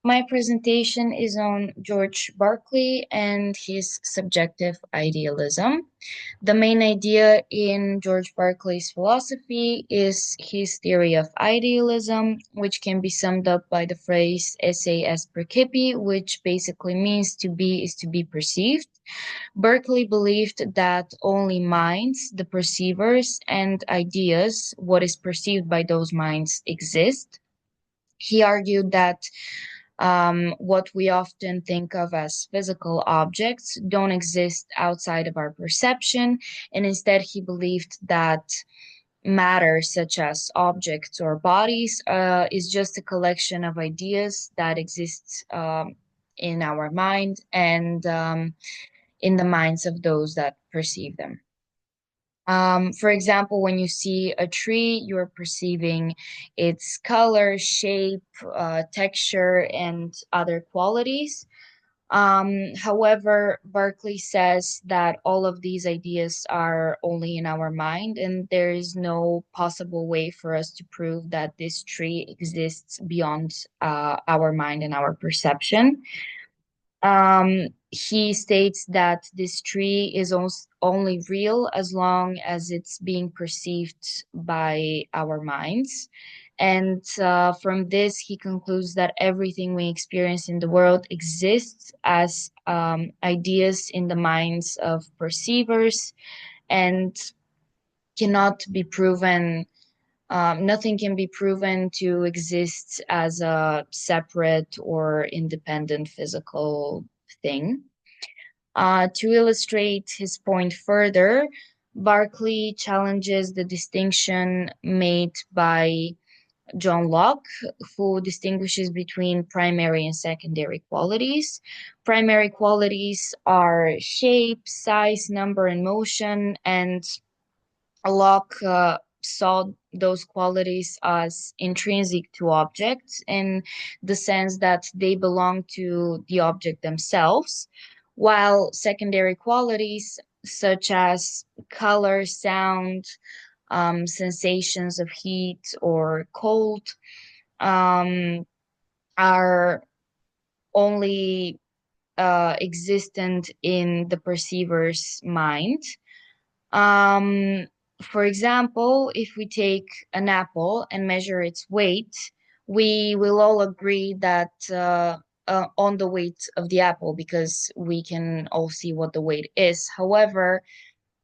My presentation is on George Berkeley and his subjective idealism. The main idea in George Berkeley's philosophy is his theory of idealism, which can be summed up by the phrase esse est percipi, which basically means to be is to be perceived. Berkeley believed that only minds, the perceivers, and ideas, what is perceived by those minds, exist. He argued that what we often think of as physical objects don't exist outside of our perception, and instead he believed that matter, such as objects or bodies, is just a collection of ideas that exists in our mind and in the minds of those that perceive them. For example, when you see a tree, you're perceiving its color, shape, texture, and other qualities. However, Berkeley says that all of these ideas are only in our mind, and there is no possible way for us to prove that this tree exists beyond our mind and our perception. He states that this tree is only real as long as it's being perceived by our minds. And from this, he concludes that everything we experience in the world exists as ideas in the minds of perceivers and cannot be proven. Nothing can be proven to exist as a separate or independent physical thing. To illustrate his point further, Berkeley challenges the distinction made by John Locke, who distinguishes between primary and secondary qualities. Primary qualities are shape, size, number, and motion, and Locke saw those qualities as intrinsic to objects in the sense that they belong to the object themselves, while secondary qualities such as color, sound, sensations of heat or cold um, are only existent in the perceiver's mind. Um, for example, if we take an apple and measure its weight, we will all agree that on the weight of the apple because we can all see what the weight is. However,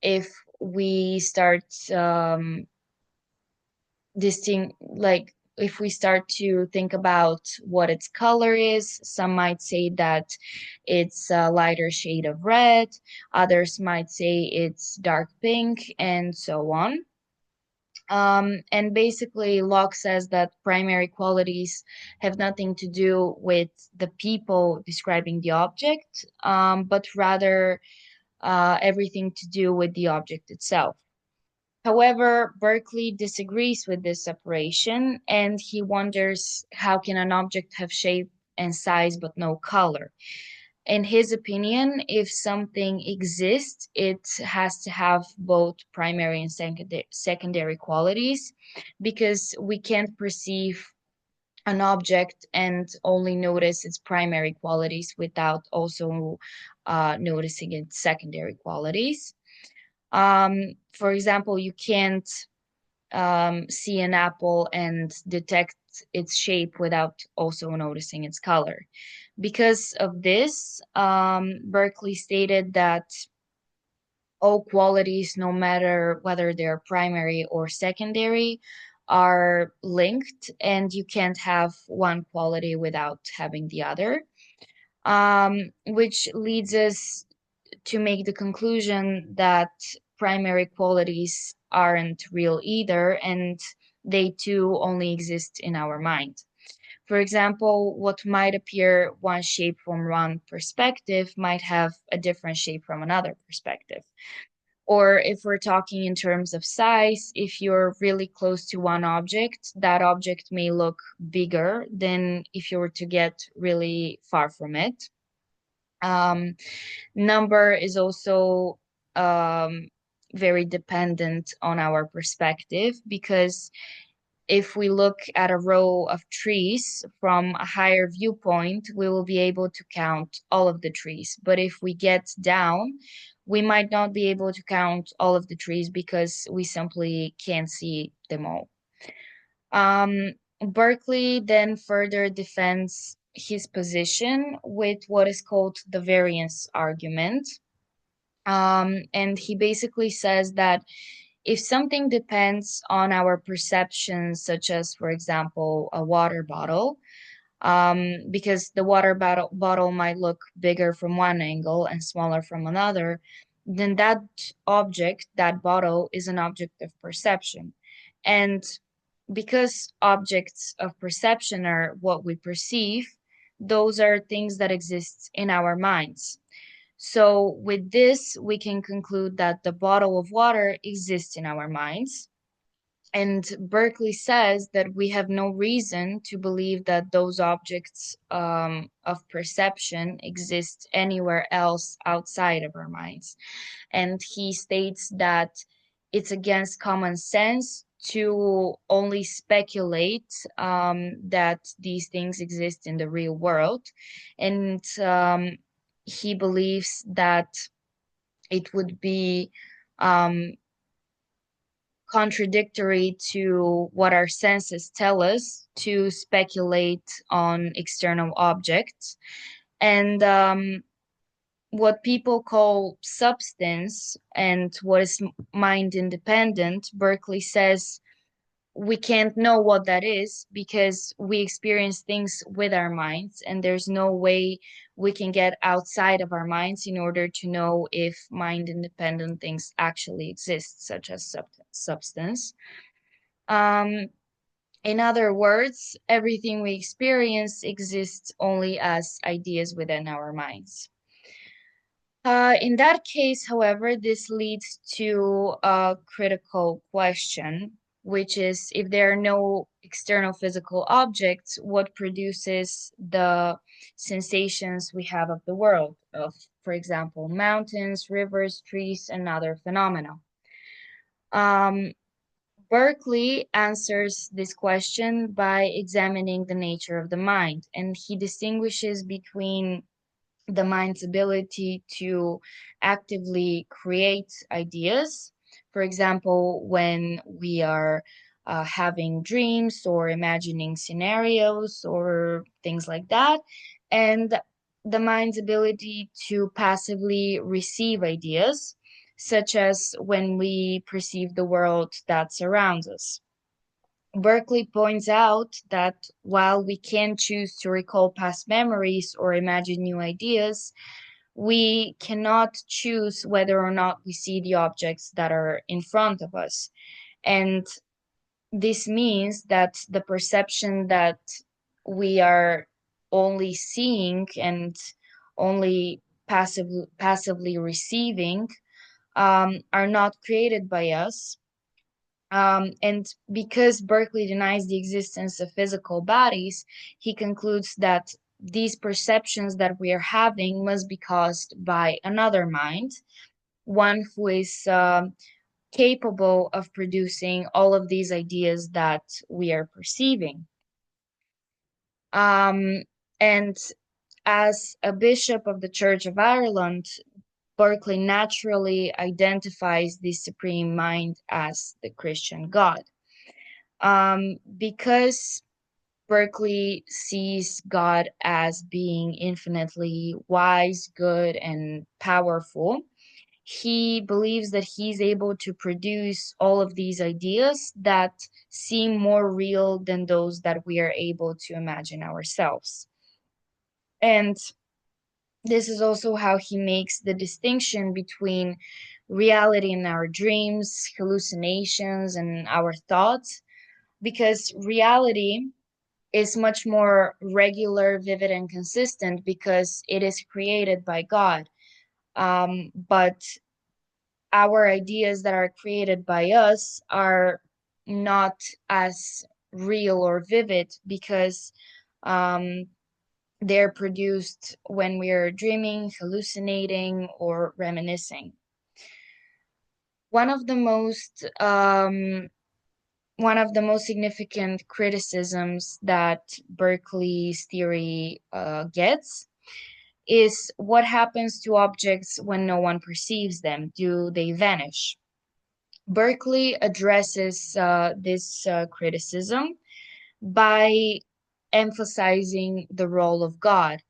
if we start if we start to think about what its color is, some might say that it's a lighter shade of red, others might say it's dark pink, and so on. And basically, Locke says that primary qualities have nothing to do with the people describing the object, but rather everything to do with the object itself. However, Berkeley disagrees with this separation and he wonders how can an object have shape and size but no color. In his opinion, if something exists, it has to have both primary and secondary qualities because we can't perceive an object and only notice its primary qualities without also noticing its secondary qualities. For example, you can't see an apple and detect its shape without also noticing its color. Because of this, Berkeley stated that all qualities, no matter whether they're primary or secondary, are linked, and you can't have one quality without having the other. Which leads us to make the conclusion that primary qualities aren't real either, and they too only exist in our mind. For example, what might appear one shape from one perspective might have a different shape from another perspective. Or if we're talking in terms of size, if you're really close to one object, that object may look bigger than if you were to get really far from it. Um, Number is also very dependent on our perspective because if we look at a row of trees from a higher viewpoint, we will be able to count all of the trees. But if we get down, we might not be able to count all of the trees because we simply can't see them all. Berkeley then further defends his position with what is called the variance argument. And he basically says that if something depends on our perceptions, such as, for example, a water bottle, because the bottle might look bigger from one angle and smaller from another, then that object, that bottle, is an object of perception. And because objects of perception are what we perceive, those are things that exist in our minds. So, with this, we can conclude that the bottle of water exists in our minds. And Berkeley says that we have no reason to believe that those objects of perception exist anywhere else outside of our minds. And he states that it's against common sense to only speculate that these things exist in the real world. And he believes that it would be um, contradictory to what our senses tell us to speculate on external objects. And what people call substance and what is mind independent, Berkeley says we can't know what that is because we experience things with our minds, and there's no way we can get outside of our minds in order to know if mind independent things actually exist, such as substance. Um, in other words, everything we experience exists only as ideas within our minds. In that case, however, this leads to a critical question, which is if there are no external physical objects, what produces the sensations we have of the world, of, for example, mountains, rivers, trees, and other phenomena? Um, Berkeley answers this question by examining the nature of the mind, and he distinguishes between the mind's ability to actively create ideas. For example, when we are having dreams or imagining scenarios or things like that, and the mind's ability to passively receive ideas, such as when we perceive the world that surrounds us. Berkeley points out that while we can choose to recall past memories or imagine new ideas, we cannot choose whether or not we see the objects that are in front of us. And this means that the perception that we are only seeing and only passively receiving are not created by us. And because Berkeley denies the existence of physical bodies, he concludes that these perceptions that we are having must be caused by another mind, one who is capable of producing all of these ideas that we are perceiving. Um, and as a bishop of the Church of Ireland, Berkeley naturally identifies the supreme mind as the Christian God. Because Berkeley sees God as being infinitely wise, good, and powerful, he believes that he's able to produce all of these ideas that seem more real than those that we are able to imagine ourselves. And this is also how he makes the distinction between reality in our dreams, hallucinations, and our thoughts, because reality is much more regular, vivid, and consistent because it is created by God. But our ideas that are created by us are not as real or vivid because um, they're produced when we are dreaming, hallucinating, or reminiscing. One of the most one of the most significant criticisms that Berkeley's theory gets is what happens to objects when no one perceives them? Do they vanish? Berkeley addresses this criticism by emphasizing the role of God.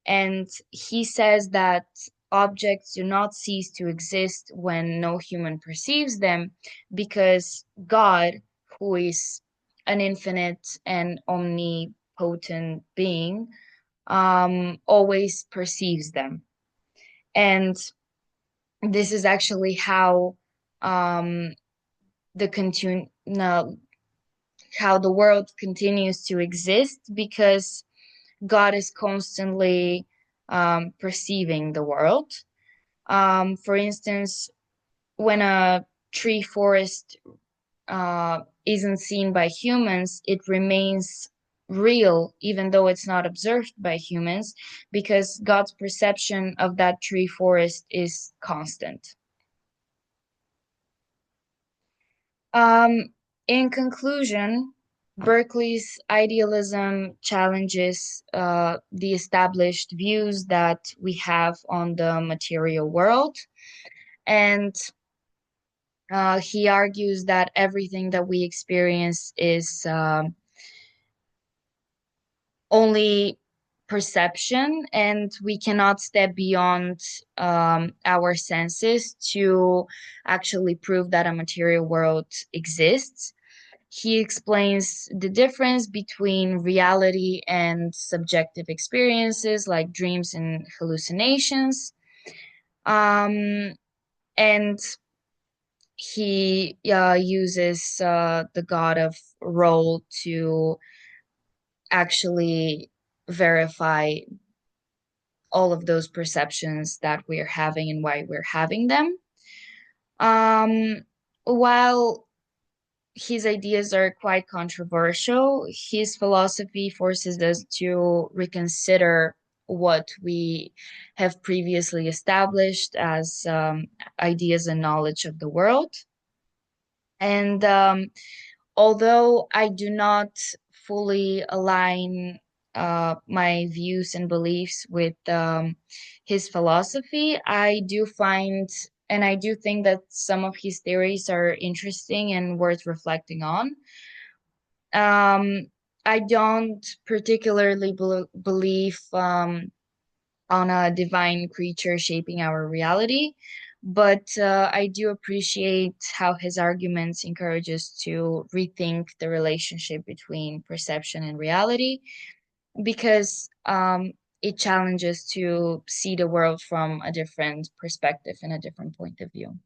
And he says that objects do not cease to exist when no human perceives them because God, who is an infinite and omnipotent being, always perceives them. And this is actually how um, the continu- no, how the world continues to exist because God is constantly perceiving the world. For instance, when a tree forest isn't seen by humans, it remains real, even though it's not observed by humans, because God's perception of that tree forest is constant. Um, in conclusion, Berkeley's idealism challenges the established views that we have on the material world, and he argues that everything that we experience is only perception, and we cannot step beyond our senses to actually prove that a material world exists. He explains the difference between reality and subjective experiences like dreams and hallucinations. Um, and he uses the god of role to actually verify all of those perceptions that we're having and why we're having them. Um, while his ideas are quite controversial, his philosophy forces us to reconsider what we have previously established as ideas and knowledge of the world. And although I do not fully align my views and beliefs with his philosophy, I do find and I do think that some of his theories are interesting and worth reflecting on. Um, I don't particularly believe on a divine creature shaping our reality, but I do appreciate how his arguments encourage us to rethink the relationship between perception and reality because it challenges to see the world from a different perspective and a different point of view.